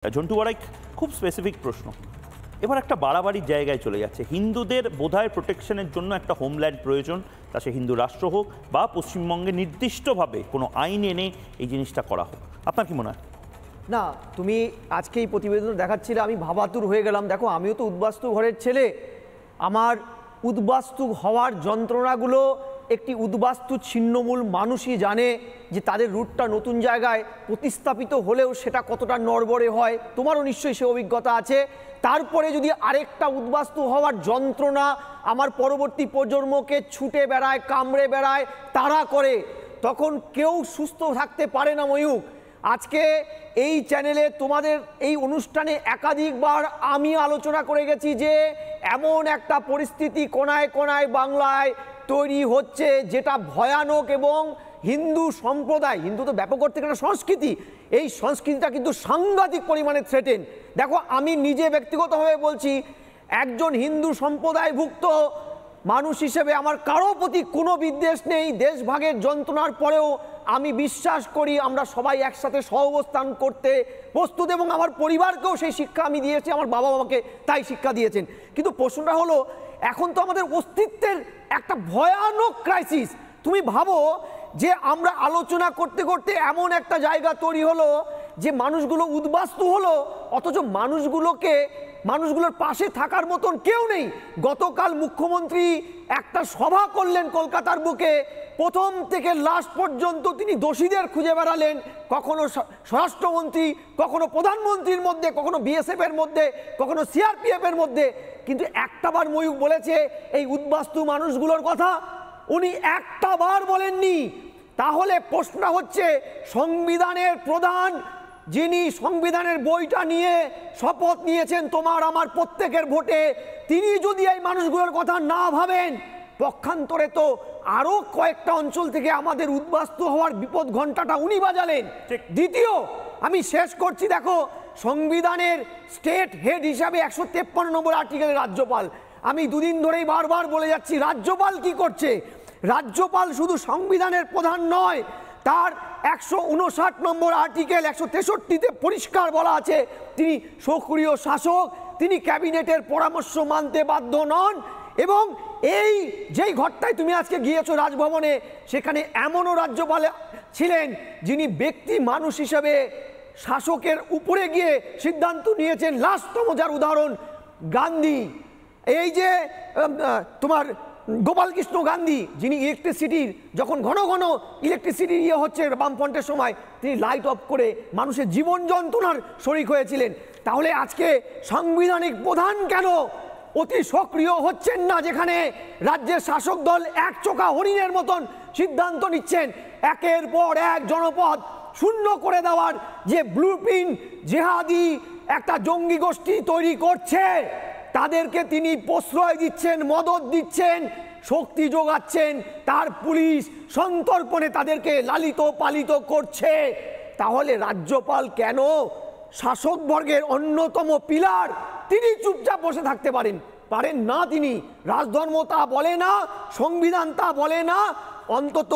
ঝন্টু বড়াই খুব স্পেসিফিক প্রশ্ন। এবার একটা বাড়াবাড়ির জায়গায় চলে যাচ্ছে। হিন্দুদের বোধহয় প্রোটেকশনের জন্য একটা হোমল্যান্ড প্রয়োজন, তা সে হিন্দু রাষ্ট্র হোক বা পশ্চিমবঙ্গে নির্দিষ্টভাবে কোনো আইন এনে এই জিনিসটা করা হোক। আপনার কি মনে হয়? না, তুমি আজকে এই প্রতিবেদন দেখাচ্ছিলে, আমি ভাবাতুর হয়ে গেলাম। দেখো, আমিও তো উদ্বাস্তু ঘরের ছেলে। আমার উদ্বাস্তু হওয়ার যন্ত্রণাগুলো একটি উদ্বাস্তু ছিন্নমূল মানুষই জানে, যে তাদের রুটটা নতুন জায়গায় প্রতিস্থাপিত হলেও সেটা কতটা নড়বড়ে হয়। তোমারও নিশ্চয়ই সে অভিজ্ঞতা আছে। তারপরে যদি আরেকটা উদ্বাস্তু হওয়ার যন্ত্রণা আমার পরবর্তী প্রজন্মকে ছুটে বেড়ায়, কামড়ে বেড়ায়, তাড়া করে, তখন কেউ সুস্থ থাকতে পারে না। ময়ূক, আজকে এই চ্যানেলে তোমাদের এই অনুষ্ঠানে একাধিকবার আমি আলোচনা করে গেছি যে এমন একটা পরিস্থিতি কোনায় কোনায় বাংলায় তৈরি হচ্ছে যেটা ভয়ানক, এবং হিন্দু সম্প্রদায়, হিন্দু তো ব্যাপক অর্থে একটা সংস্কৃতি, এই সংস্কৃতিটা কিন্তু সাংঘাতিক পরিমাণে থ্রেটেন। দেখো, আমি নিজে ব্যক্তিগতভাবে বলছি, একজন হিন্দু সম্প্রদায়ভুক্ত মানুষ হিসেবে আমার কারো প্রতি কোনো বিদ্বেষ নেই। দেশভাগের যন্ত্রণার পরেও আমি বিশ্বাস করি আমরা সবাই একসাথে সহাবস্থান করতে প্রস্তুত, এবং আমার পরিবারকেও সেই শিক্ষা আমি দিয়েছি, আমার বাবা আমাকে তাই শিক্ষা দিয়েছেন। কিন্তু প্রশ্নটা হলো, এখন তো আমাদের অস্তিত্বের একটা ভয়ানক ক্রাইসিস। তুমি ভাবো যে আমরা আলোচনা করতে করতে এমন একটা জায়গা তৈরি হলো যে মানুষগুলো উদ্বাস্তু হলো, অথচ মানুষগুলোর পাশে থাকার মতন কেউ নেই। গতকাল মুখ্যমন্ত্রী একটা সভা করলেন কলকাতার বুকে, প্রথম থেকে লাস্ট পর্যন্ত তিনি দোষীদের খুঁজে বেড়ালেন, কখনো স্বরাষ্ট্রমন্ত্রী, কখনো প্রধানমন্ত্রীর মধ্যে, কখনো বিএসএফ এর মধ্যে, কখনো সিআরপিএফ এর মধ্যে, কিন্তু একটাবার ময়ূক বলেছে এই উদ্বাস্তু মানুষগুলোর কথা? উনি একটাবার বলেননি। তাহলে প্রশ্ন হচ্ছে, সংবিধানের প্রধান, যিনি সংবিধানের বইটা নিয়ে শপথ নিয়েছেন তোমার আমার প্রত্যেকের ভোটে, তিনি যদি এই মানুষগুলোর কথা না ভাবেন, পক্ষান্তরে তো আরো কয়েকটা অঞ্চল থেকে আমাদের উদ্বাস্তু হওয়ার বিপদ ঘণ্টাটা উনি বাজালেন। দ্বিতীয়, আমি শেষ করছি, দেখো, সংবিধানের স্টেট হেড হিসাবে 153 নম্বর আর্টিকেলের রাজ্যপাল। আমি দুদিন ধরেই বারবার বলে যাচ্ছি, রাজ্যপাল কি করছে? রাজ্যপাল শুধু সংবিধানের প্রধান নয়, তার 159 নম্বর আর্টিকেল 163-তে পরিষ্কার বলা আছে তিনি সক্রিয় শাসক, তিনি ক্যাবিনেটের পরামর্শ মানতে বাধ্য নন। এবং এই যেই ঘরটায় তুমি আজকে গিয়েছো রাজভবনে, সেখানে এমনও রাজ্যপাল ছিলেন যিনি ব্যক্তি মানুষ হিসেবে শাসকের উপরে গিয়ে সিদ্ধান্ত নিয়েছেন। লাস্টতম যার উদাহরণ গান্ধী, এই যে তোমার গোপালকৃষ্ণ গান্ধী, যিনি ইলেকট্রিসিটির, যখন ঘন ঘন ইলেকট্রিসিটি হচ্ছে বামফ্রন্টের সময়, তিনি লাইট অফ করে মানুষের জীবন যন্ত্রণার শরিক হয়েছিলেন। তাহলে আজকে সাংবিধানিক প্রধান কেন অতি সক্রিয় হচ্ছেন না, যেখানে রাজ্যের শাসক দল একচোখা হরিণের মতন সিদ্ধান্ত নিচ্ছেন একের পর এক জনপদ শূন্য করে দেওয়ার যে ব্লুপ্রিন্ট জেহাদি একটা জঙ্গি গোষ্ঠী তৈরি করছে, তাদেরকে তিনি প্রশ্রয় দিচ্ছেন, মদত দিচ্ছেন, শক্তি যোগাচ্ছেন, তার পুলিশ সন্তর্পণে তাদেরকে লালিত পালিত করছে। তাহলে রাজ্যপাল কেন, শাসকবর্গের অন্যতম পিলার, তিনি চুপচাপ বসে থাকতে পারেন না? তিনি রাজধর্ম তা বলে না, সংবিধান তা বলে না। অন্তত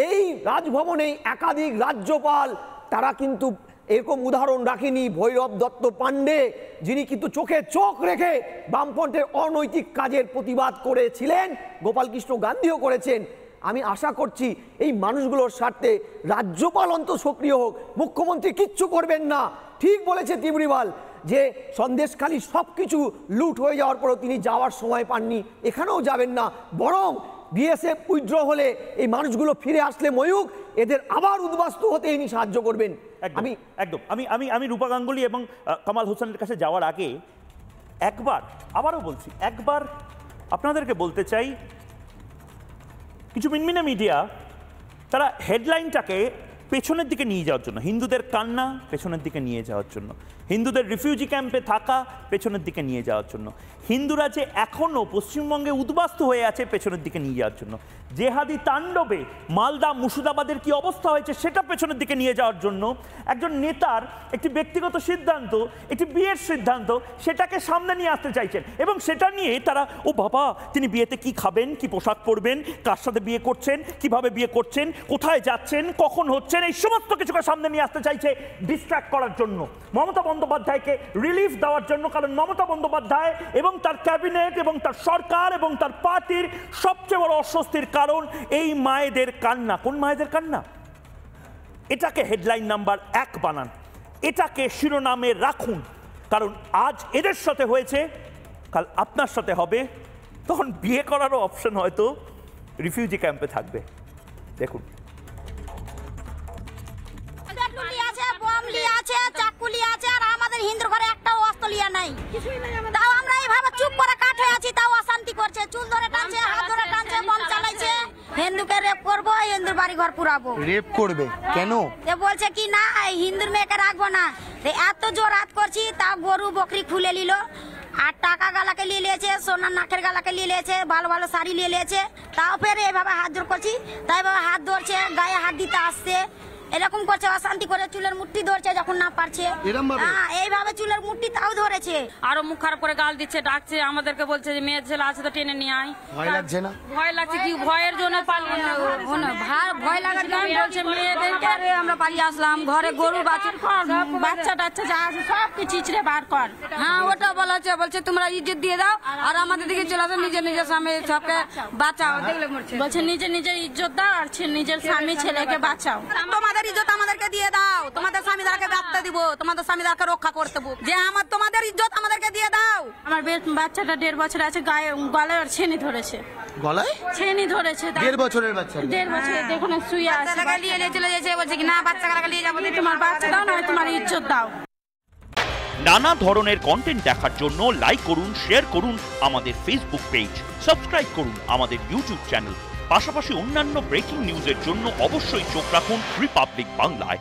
এই রাজভবনে একাধিক রাজ্যপাল, তারা কিন্তু এরকম উদাহরণ রাখেনি। ভৈরব দত্ত পাণ্ডে, যিনি কিন্তু চোখে চোখ রেখে বামফ্রন্টের অনৈতিক কাজের প্রতিবাদ করেছিলেন, গোপালকৃষ্ণ গান্ধীও করেছেন। আমি আশা করছি এই মানুষগুলোর স্বার্থে রাজ্যপাল অন্তত সক্রিয় হোক। মুখ্যমন্ত্রী কিচ্ছু করবেন না। ঠিক বলেছে তিবরিওয়াল যে সন্দেশখালী সব কিছু লুট হয়ে যাওয়ার পরেও তিনি যাওয়ার সময় পাননি, এখানেও যাবেন না। বরং বিএসএফ উইথড্র হলে এই মানুষগুলো ফিরে আসলে ময়ূক এদের আবার উদ্বাস্তু হতে ইনি সাহায্য করবেন। আমি রূপা গাঙ্গুলি এবং কামাল হোসেনের কাছে যাওয়ার আগে আবারও বলছি, একবার আপনাদেরকে বলতে চাই, কিছু মিনমিনে মিডিয়া তারা হেডলাইনটাকে পেছনের দিকে নিয়ে যাওয়ার জন্য, হিন্দুদের কান্না পেছনের দিকে নিয়ে যাওয়ার জন্য, হিন্দুদের রিফিউজি ক্যাম্পে থাকা পেছনের দিকে নিয়ে যাওয়ার জন্য, হিন্দুরা যে এখনও পশ্চিমবঙ্গে উদ্বাস্তু হয়ে আছে পেছনের দিকে নিয়ে যাওয়ার জন্য, জেহাদি তাণ্ডবে মালদা মুর্শিদাবাদের কি অবস্থা হয়েছে সেটা পেছনের দিকে নিয়ে যাওয়ার জন্য একজন নেতার একটি ব্যক্তিগত সিদ্ধান্ত, একটি বিয়ের সিদ্ধান্ত, সেটাকে সামনে নিয়ে আসতে চাইছেন এবং সেটা নিয়ে তারা ও বাবা তিনি বিয়েতে কি খাবেন, কি পোশাক পরবেন, কার সাথে বিয়ে করছেন, কিভাবে বিয়ে করছেন, কোথায় যাচ্ছেন, কখন হচ্ছেন, এই সমস্ত কিছুকে সামনে নিয়ে আসতে চাইছে ডিস্ট্র্যাক্ট করার জন্য, মমতা বন্দ্যোপাধ্যায়কে রিলিফ দেওয়ার জন্য। কারণ মমতা বন্দ্যোপাধ্যায় এবং তার ক্যাবিনেট এবং তার সরকার এবং তার পার্টির সবচেয়ে বড় অস্বস্তির কারণ এই মায়েদের কান্না। কোন মায়েদের কান্না? এটাকে হেডলাইন নাম্বার 1 বানান, এটাকে শিরোনামে রাখুন, কারণ আজ এদের সাথে হয়েছে, কাল আপনার সাথে হবে, তখন বিয়ে করারও অপশন হয়তো রিফিউজি ক্যাম্পে থাকবে। দেখুন, হিন্দুর ঘরে একটা অস্ত্র লিয়া নাই, তাও আমরা এইভাবে চুপ করে কাঠে আছি, তাও অশান্তি করছে, চুল ধরে টানছে, হাত ধরে টানছে, বম চালাইছে। হিন্দুকে রেপ করবো, হিন্দুর বাড়ি ঘর পুরাবো। রেপ করবে কেন? বলছে কি না হিন্দুর মেয়েকে রাখবো না। এত জোর হাত করছি, তাও গরু বকরি খুলে নিল, আর টাকা গালাকে নিয়ে নিয়েছে, সোনার নাকের গালাকে নিয়ে নিয়েছে, ভালো ভালো শাড়ি নিয়ে নিয়েছে, তাও ফের এইভাবে হাত জোর করছি, তাই ভাবে হাত ধরছে, গায়ে হাত দিতে আসছে, এরকম করছে, অশান্তি করে চুলের মুঠি ধরছে যখন না পারছে, এইভাবে চুলের মুঠি তাও ধরেছে। আরো মুখ খারাপ করে গাল দিচ্ছে, ডাকছে আমাদেরকে, বলছে যে মেয়ের ছেলে আছে তো টেনে নিয়ে আয়। ভয় লাগছে না? ভয় লাগছে, কি ভয়ের জন্য পালিয়ে ভয় লাগার জন্য বলছে মেয়েদেরকে আমরা পালিয়ে আসলাম। ঘরে গরু বাচ্চা টাচ্চা যা আছে সব কিছু চিচড়ে বার কর। হ্যাঁ ওটা বলা হচ্ছে, বলছে তোমরা ইজ্জত দিয়ে দাও আর আমাদের দিকে চলে আসো, নিজের নিজের স্বামী সবকে বাঁচাও। বলছে নিজের নিজের ইজ্জত দাও আর নিজের স্বামী ছেলেকে বাঁচাও। তোমাদের ইজ্জত আমাদেরকে দিয়ে দাও, তোমাদের স্বামীদেরকে বাঁচতে দিব, তোমাদের স্বামীদেরকে রক্ষা করতে দেবো, যে আমার তোমাদের ইজ্জত আমাদেরকে দিয়ে দাও। আমার বাচ্চাটা 1.5 বছর আছে, গায়ে গলায় ছেনি ধরেছে, গলায় ছেনি ধরেছে। 1.5 বছরের বাচ্চা? 1.5 বছরের, দেখুন শুয়ে আছে, নিয়ে চলে যাচ্ছে, বলছে কি না বাচ্চাটাকে নিয়ে যাবো, তোমার বাচ্চা দাও না তোমার ইজ্জত দাও। নানা ধরনের কন্টেন্ট দেখার জন্য লাইক করুন, শেয়ার করুন আমাদের ফেসবুক পেজ, সাবস্ক্রাইব করুন আমাদের ইউটিউব চ্যানেল। পাশাপাশি অন্যান্য ব্রেকিং নিউজের জন্য অবশ্যই চোখ রাখুন রিপাবলিক বাংলায়।